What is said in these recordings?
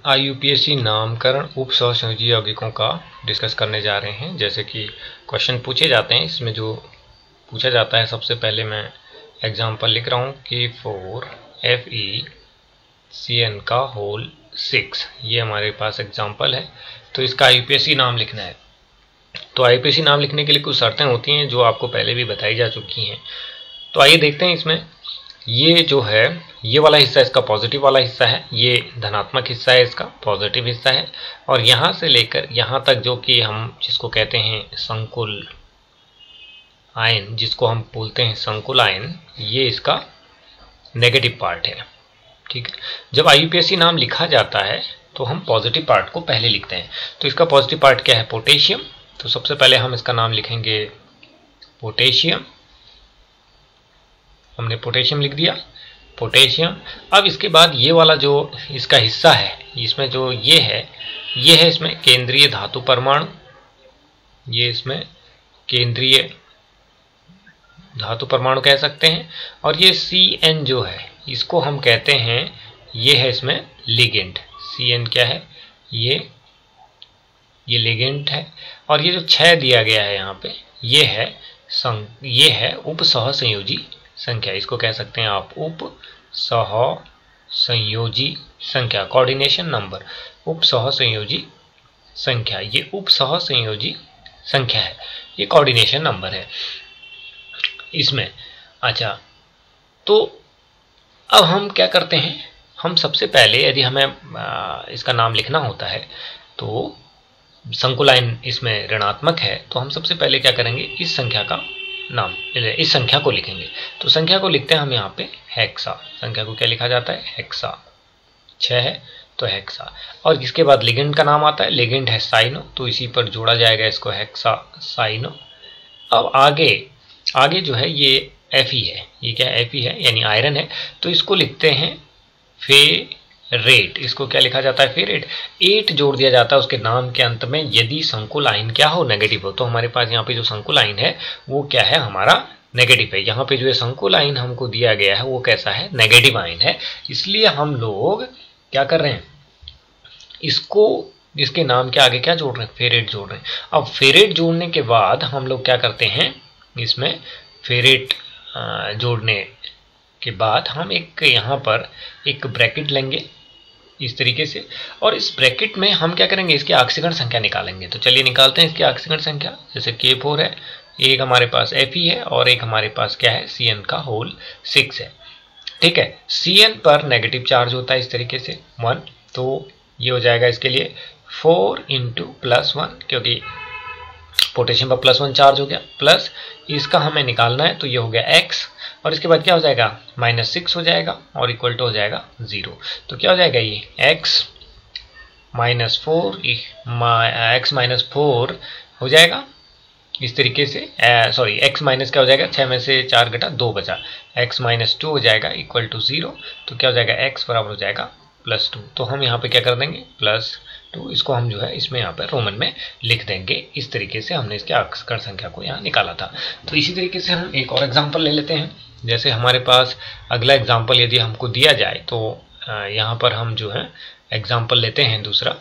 IUPAC नामकरण उप सहसंयोजी यौगिकों का डिस्कस करने जा रहे हैं। जैसे कि क्वेश्चन पूछे जाते हैं, इसमें जो पूछा जाता है सबसे पहले मैं एग्जांपल लिख रहा हूँ कि K4FeCN का होल 6, ये हमारे पास एग्जांपल है। तो इसका IUPAC नाम लिखना है। तो IUPAC नाम लिखने के लिए कुछ शर्तें होती हैं जो आपको पहले भी बताई जा चुकी हैं। तो आइए देखते हैं इसमें। ये जो है, ये वाला हिस्सा इसका पॉजिटिव वाला हिस्सा है, ये धनात्मक हिस्सा है, इसका पॉजिटिव हिस्सा है। और यहाँ से लेकर यहाँ तक जो कि हम जिसको कहते हैं संकुल आयन, जिसको हम बोलते हैं संकुल आयन, ये इसका नेगेटिव पार्ट है। ठीक है, जब IUPAC नाम लिखा जाता है तो हम पॉजिटिव पार्ट को पहले लिखते हैं। तो इसका पॉजिटिव पार्ट क्या है? पोटेशियम। तो सबसे पहले हम इसका नाम लिखेंगे पोटेशियम। हमने पोटेशियम लिख दिया, पोटेशियम। अब इसके बाद ये वाला जो इसका हिस्सा है, इसमें जो ये है इसमें केंद्रीय धातु परमाणु, ये इसमें केंद्रीय धातु परमाणु कह सकते हैं। और ये CN जो है, इसको हम कहते हैं, ये है इसमें लिगेंड। CN क्या है? ये लिगेंड है। और ये जो 6 दिया गया है यहाँ पे, ये है उप सहसंयोजी संख्या। इसको कह सकते हैं आप उप सहसंयोजी संख्या, कोऑर्डिनेशन नंबर, उप सहसंयोजी संख्या। ये उप सहसंयोजी संख्या है, ये कोऑर्डिनेशन नंबर है इसमें। अच्छा, तो अब हम क्या करते हैं, हम सबसे पहले यदि हमें इसका नाम लिखना होता है तो संकुल आयन इसमें ऋणात्मक है, तो हम सबसे पहले क्या करेंगे, इस संख्या का नाम, इस संख्या को लिखेंगे। तो संख्या को लिखते हैं हम यहाँ पे हेक्सा। संख्या को क्या लिखा जाता है? हेक्सा। 6 है तो हेक्सा। और इसके बाद लिगेंड का नाम आता है, लिगेंड है साइनो, तो इसी पर जोड़ा जाएगा इसको, हेक्सा साइनो। अब आगे जो है ये Fe है, ये क्या है? Fe है, यानी आयरन है। तो इसको लिखते हैं फेरेट। इसको क्या लिखा जाता है? फेरेट। 8 जोड़ दिया जाता है उसके नाम के अंत में यदि संकुल आयन क्या हो? नेगेटिव हो। तो हमारे पास यहाँ पे जो संकुल आयन है वो क्या है? हमारा नेगेटिव है। यहाँ पे जो संकुल आयन हमको दिया गया है वो कैसा है? नेगेटिव आयन है। इसलिए हम लोग क्या कर रहे हैं, इसको, इसके नाम के आगे क्या जोड़ रहे हैं? फेरेट जोड़ रहे हैं। अब फेरेट जोड़ने के बाद हम लोग क्या करते हैं, इसमें फेरेट जोड़ने के बाद हम एक यहाँ पर एक ब्रैकेट लेंगे इस तरीके से, और इस ब्रैकेट में हम क्या करेंगे, इसकी ऑक्सीकरण संख्या निकालेंगे। तो चलिए निकालते हैं इसकी ऑक्सीकरण संख्या। जैसे K4 है, एक हमारे पास Fe है, और एक हमारे पास क्या है? CN का होल 6 है। ठीक है, CN पर नेगेटिव चार्ज होता है इस तरीके से 1, तो ये हो जाएगा इसके लिए 4 × +1, क्योंकि पोटेशियम पर +1 चार्ज हो गया, प्लस इसका हमें निकालना है, तो ये हो गया x, और इसके बाद क्या हो जाएगा? -6 हो जाएगा, और इक्वल टू हो जाएगा 0। तो क्या हो जाएगा? ये x -4 हो जाएगा इस तरीके से, सॉरी x माइनस क्या हो जाएगा? 6 में से 4 घटा 2 बचा, x -2 हो जाएगा इक्वल टू 0। तो क्या हो जाएगा? x बराबर हो जाएगा +2। तो हम यहाँ पे क्या कर देंगे? +2। इसको हम जो है इसमें यहाँ पे रोमन में लिख देंगे। इस तरीके से हमने इसके ऑक्सीकरण संख्या को यहाँ निकाला था। तो इसी तरीके से हम एक और एग्जांपल ले लेते हैं। जैसे हमारे पास अगला एग्जांपल यदि हमको दिया जाए, तो यहाँ पर हम जो है एग्जांपल लेते हैं दूसरा,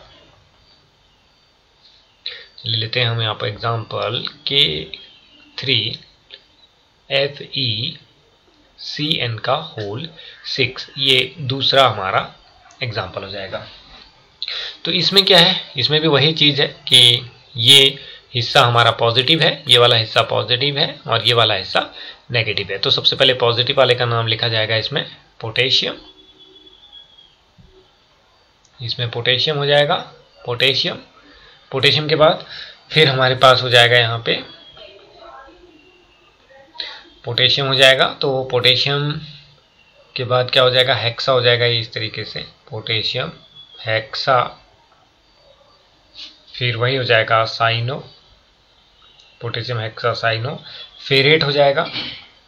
ले लेते हैं हम यहाँ पर एग्जांपल K3FeCN का होल 6। ये दूसरा हमारा एग्जांपल हो जाएगा। तो इसमें क्या है, इसमें भी वही चीज़ है कि ये हिस्सा हमारा पॉजिटिव है, ये वाला हिस्सा पॉजिटिव है, और ये वाला हिस्सा नेगेटिव है। तो सबसे पहले पॉजिटिव वाले का नाम लिखा जाएगा इसमें पोटेशियम। इसमें पोटेशियम हो जाएगा, पोटेशियम। पोटेशियम के बाद फिर हमारे पास हो जाएगा यहाँ पे पोटेशियम हो जाएगा। तो पोटेशियम के बाद क्या हो जाएगा? हेक्सा हो जाएगा, इस तरीके से पोटेशियम हेक्सा। फिर वही हो जाएगा cyano, potassium hexa cyano. Ferrate हो जाएगा,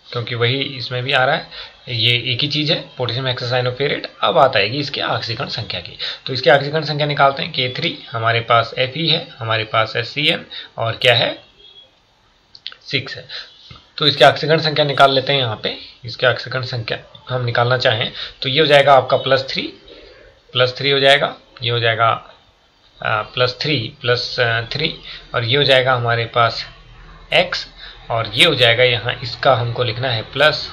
क्योंकि वही इसमें भी आ रहा है, ये एक ही चीज़ है, पोटेशियम हेक्सा साइनो फेरेट। अब आता है इसके ऑक्सीकरण संख्या की। तो इसकी ऑक्सीकरण संख्या निकालते हैं। K3 हमारे पास Fe है, हमारे पास है CN, और क्या है? 6 है। तो इसकी ऑक्सीकरण संख्या निकाल लेते हैं यहाँ पे। इसकी ऑक्सीकरण संख्या हम निकालना चाहें तो ये हो जाएगा आपका +3 हो जाएगा। ये हो जाएगा +3 और ये हो जाएगा हमारे पास x और ये हो जाएगा यहाँ इसका हमको लिखना है प्लस,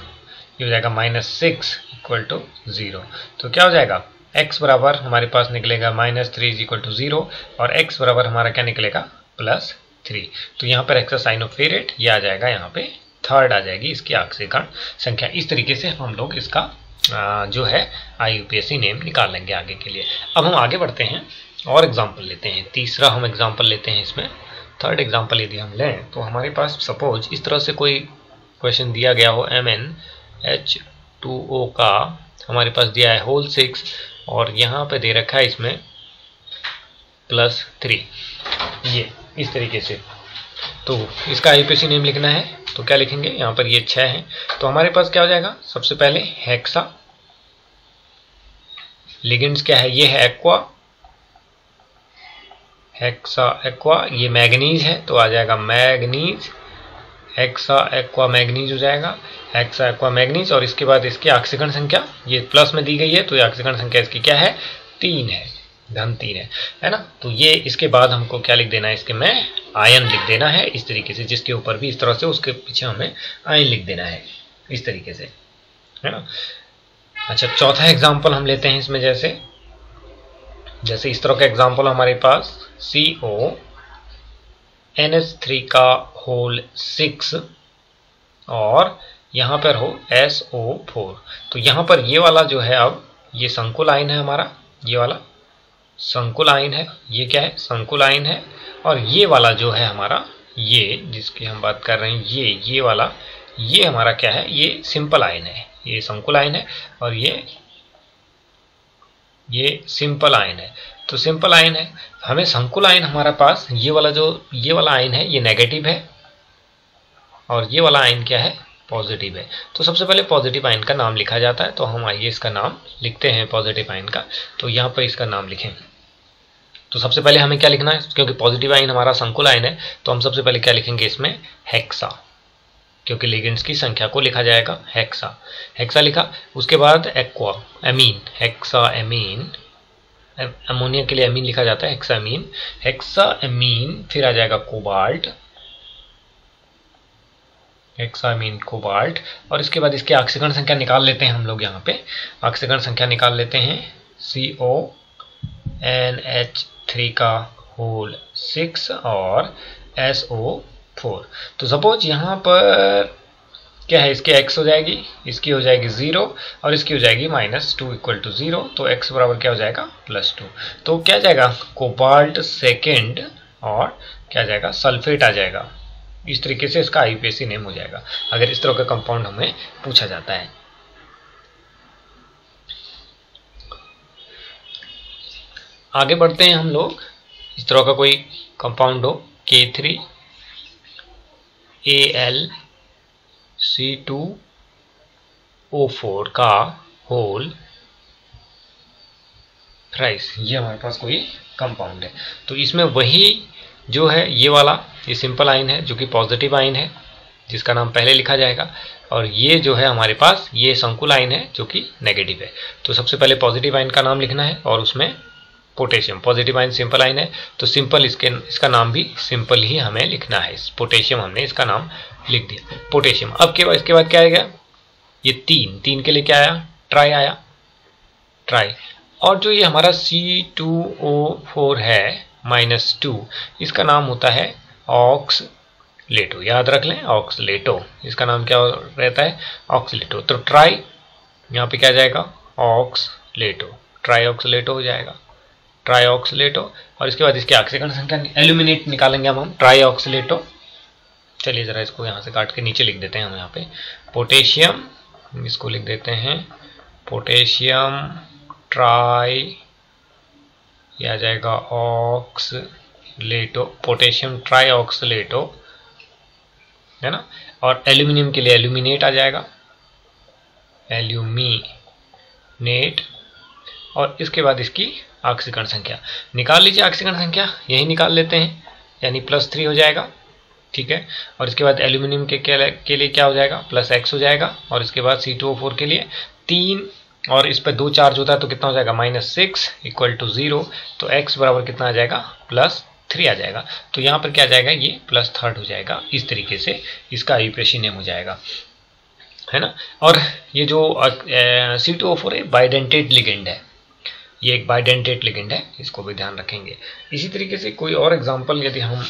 ये हो जाएगा -6 = 0। तो क्या हो जाएगा x बराबर हमारे पास निकलेगा -3 = 0 और x बराबर हमारा क्या निकलेगा +3। तो यहाँ पर x का साइन ऑफ वेरिएट ये आ जाएगा, यहाँ पे थर्ड आ जाएगी इसकी आक्सीकरण संख्या। इस तरीके से हम लोग इसका जो है IUPAC नेम निकाल लेंगे आगे के लिए। अब हम आगे बढ़ते हैं और एग्जाम्पल लेते हैं। तीसरा हम एग्जाम्पल लेते हैं इसमें। थर्ड एग्जाम्पल यदि हम लें तो हमारे पास सपोज इस तरह से कोई क्वेश्चन दिया गया हो, MnH2O का हमारे पास दिया है होल 6 और यहाँ पे दे रखा है इसमें +3, ये इस तरीके से। तो इसका IUPAC नेम लिखना है तो क्या लिखेंगे, यहाँ पर ये 6 है तो हमारे पास क्या हो जाएगा, सबसे पहले हेक्सा, लिगेंड्स क्या है, ये है एक्वा, हेक्सा एक्वा, ये मैग्नीज है तो आ जाएगा मैग्नीज, हेक्सा एक्वा मैग्नीज हो जाएगा, हेक्सा एक्वा मैग्नीज। और इसके बाद इसकी ऑक्सीकरण संख्या ये प्लस में दी गई है तो ये ऑक्सीकरण संख्या इसकी क्या है, 3 है, धन 3 है ना। तो ये इसके बाद हमको क्या लिख देना है, इसके में आयन लिख देना है इस तरीके से, जिसके ऊपर भी इस तरह से उसके पीछे हमें आयन लिख देना है इस तरीके से, है ना। अच्छा, चौथा एग्जाम्पल हम लेते हैं इसमें। जैसे इस तरह का एग्जाम्पल हमारे पास CONH3 का होल 6 और यहाँ पर हो SO4। तो यहाँ पर ये वाला जो है, अब ये संकुल आयन है हमारा, ये वाला संकुल आयन है, ये क्या है संकुल आयन है। और ये वाला जो है हमारा, ये जिसकी हम बात कर रहे हैं, ये वाला, ये हमारा क्या है, ये सिंपल आयन है, ये संकुल आयन है और ये सिंपल आयन है। तो सिंपल आयन है, हमें संकुल आयन हमारा पास ये वाला आयन है, ये नेगेटिव है और ये वाला आयन क्या है, पॉजिटिव है। तो सबसे पहले पॉजिटिव आयन का नाम लिखा जाता है, तो हम आइए इसका नाम लिखते हैं पॉजिटिव आयन का। तो यहाँ पर इसका नाम लिखें तो सबसे पहले हमें क्या लिखना है, क्योंकि पॉजिटिव आयन हमारा संकुल आयन है तो हम सबसे पहले क्या लिखेंगे इसमें, हेक्सा, क्योंकि लिगेंड्स की संख्या को लिखा जाएगा हेक्सा, हेक्सा लिखा। उसके बाद aqua, amine, hexa amine, ammonia के लिए एमीन लिखा जाता है, हेक्सा एमीन, हेक्सा एमीन। फिर आ जाएगा कोबाल्ट, हेक्सा एमीन कोबाल्ट। और इसके बाद इसकी ऑक्सीकरण संख्या निकाल लेते हैं हम लोग, यहाँ पे ऑक्सीकरण संख्या निकाल लेते हैं, CONH3 का होल 6 और SO4। तो सपोज यहाँ पर क्या है, इसके x हो जाएगी, इसकी हो जाएगी 0 और इसकी हो जाएगी -2 = 0। तो x बराबर क्या हो जाएगा, +2। तो क्या जाएगा, कोबाल्ट सेकेंड और क्या जाएगा, सल्फेट आ जाएगा। इस तरीके से इसका IUPAC नेम हो जाएगा अगर इस तरह का कंपाउंड हमें पूछा जाता है। आगे बढ़ते हैं हम लोग। इस तरह का कोई कंपाउंड हो, K3AlC2O4 का होल थ्राइस, ये हमारे पास कोई कंपाउंड है। तो इसमें वही जो है ये वाला, ये सिंपल आयन है जो कि पॉजिटिव आयन है, जिसका नाम पहले लिखा जाएगा। और ये जो है हमारे पास, ये संकुल आयन है जो कि नेगेटिव है। तो सबसे पहले पॉजिटिव आयन का नाम लिखना है और उसमें potassium, positive ion simple ion है तो सिंपल, इसका नाम भी सिंपल ही हमें लिखना है। पोटेशियम हमने इसका नाम लिख दिया, पोटेशियम। अब इसके बाद क्या आएगा, ये 3 के लिए क्या आया, ट्राई आया, ट्राई। और जो ये हमारा C2O4 है -2, इसका नाम होता है ऑक्सलेटो, याद रख लें, ऑक्सलेटो, इसका नाम क्या रहता है, ऑक्सलेटो। तो ट्राई यहाँ पे क्या जाएगा, ऑक्सलेटो, ट्राई ऑक्सलेटो हो जाएगा, ट्राई ऑक्सलेटो। और इसके बाद इसकी ऑक्सीकरण संख्या एल्यूमिनेट निकालेंगे हम ट्राई ऑक्सलेटो। चलिए जरा इसको यहाँ से काट के नीचे लिख देते हैं हम, यहाँ पे पोटेशियम, इसको लिख देते हैं पोटेशियम ट्राई, यह आ जाएगा ऑक्सलेटो, पोटेशियम ट्राई ऑक्सलेटो, है ना। और एल्यूमिनियम के लिए एल्यूमिनेट आ जाएगा, एल्यूमिनेट। और इसके बाद इसकी ऑक्सीकरण संख्या निकाल लीजिए, ऑक्सीकरण संख्या यही निकाल लेते हैं, यानी +3 हो जाएगा, ठीक है। और इसके बाद एल्यूमिनियम के लिए क्या हो जाएगा, +X हो जाएगा। और इसके बाद C2O4 के लिए 3 और इस पर 2 चार्ज होता है तो कितना हो जाएगा -6 इक्वल टू 0, तो x बराबर कितना आ जाएगा +3 आ जाएगा। तो यहाँ पर क्या आ जाएगा, ये +3 हो जाएगा। इस तरीके से इसका IUPAC नेम हो जाएगा, है ना। और ये जो C2O4 है बाइडेंटेट लिगेंड है, ये एक बाइडेंटेट लिगेंड है, इसको भी ध्यान रखेंगे। इसी तरीके से कोई और एग्जांपल यदि हम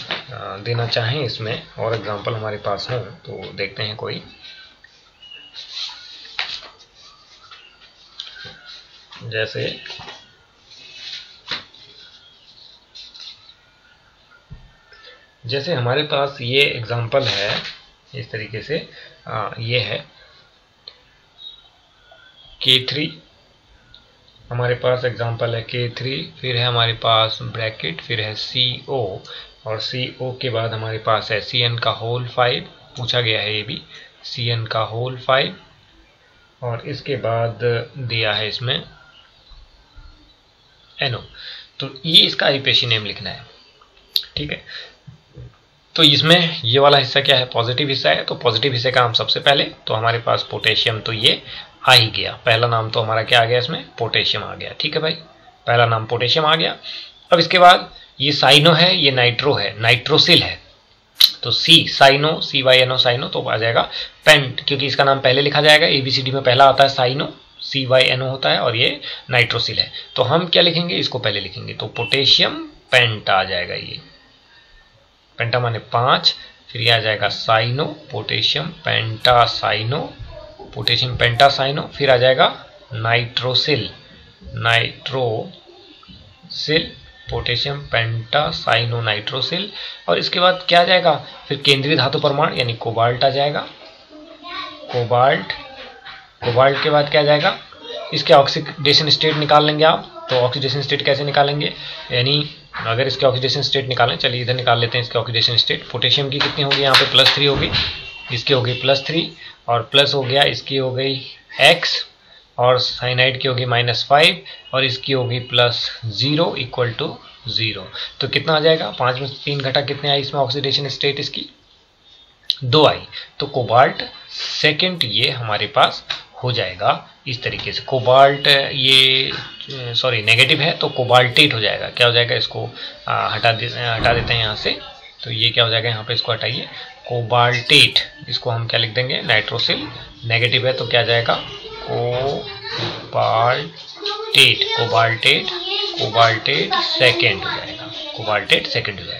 देना चाहें, इसमें और एग्जांपल हमारे पास हो तो देखते हैं कोई। जैसे हमारे पास ये एग्जांपल है इस तरीके से, ये है K3, हमारे पास एग्जांपल है K3, फिर है हमारे पास ब्रैकेट, फिर है CO, और CO के बाद हमारे पास है CN का होल 5, पूछा गया है ये भी, CN का होल 5, और इसके बाद दिया है इसमें NO। तो ये इसका IUPAC नेम लिखना है, ठीक है। तो इसमें ये वाला हिस्सा क्या है, पॉजिटिव हिस्सा है, तो पॉजिटिव हिस्से का हम सबसे पहले, तो हमारे पास पोटेशियम तो ये आ ही गया, पहला नाम तो हमारा क्या आ गया, इसमें पोटेशियम आ गया, ठीक है भाई, पहला नाम पोटेशियम आ गया। अब इसके बाद ये साइनो है, ये नाइट्रो है, नाइट्रोसिल है, तो C साइनो, CYNO साइनो, तो आ जाएगा पेंट, क्योंकि इसका नाम पहले लिखा जाएगा, ABCD में पहला आता है साइनो, CYNO होता है, और ये नाइट्रोसिल है, तो हम क्या लिखेंगे, इसको पहले लिखेंगे, तो पोटेशियम पेंट आ जाएगा, ये पेंटा माने 5, फिर ये आ जाएगा साइनो, पोटेशियम पेंटासाइनो, पोटेशियम पेंटासाइनो, फिर आ जाएगा नाइट्रोसिल, नाइट्रोसिल, पोटेशियम पेंटासाइनो नाइट्रोसिल, और इसके बाद क्या आ जाएगा, फिर केंद्रीय धातु परमाणु यानी कोबाल्ट आ जाएगा, कोबाल्ट, कोबाल्ट के बाद क्या आ जाएगा, इसके ऑक्सीडेशन स्टेट निकाल लेंगे आप। तो ऑक्सीडेशन स्टेट कैसे निकालेंगे, यानी अगर इसके ऑक्सीडेशन स्टेट निकालें, चलिए इधर निकाल लेते हैं इसके ऑक्सीडेशन स्टेट। पोटेशियम की कितनी होगी यहाँ पे, +3 होगी, इसकी हो गई +3, और प्लस हो गया, इसकी हो गई x, और साइनाइड की होगी -5, और इसकी होगी +0 इक्वल टू 0। तो कितना आ जाएगा, 5 में 3 घटा कितने आई इसमें ऑक्सीडेशन स्टेट, इसकी 2 आई, तो कोबाल्ट सेकेंड ये हमारे पास हो जाएगा इस तरीके से। कोबाल्ट ये सॉरी नेगेटिव है, तो कोबाल्टेट हो जाएगा, क्या हो जाएगा, इसको हटा देते हैं यहाँ से, तो ये क्या हो जाएगा, यहाँ पे इसको हटाइए, कोबाल्टेट, इसको हम क्या लिख देंगे, नाइट्रोसिल, नेगेटिव है तो क्या जाएगा, कोबाल्टेट, कोबाल्टेट, कोबाल्टेट सेकेंड हो जाएगा, कोबाल्टेट सेकेंड हो जाएगा।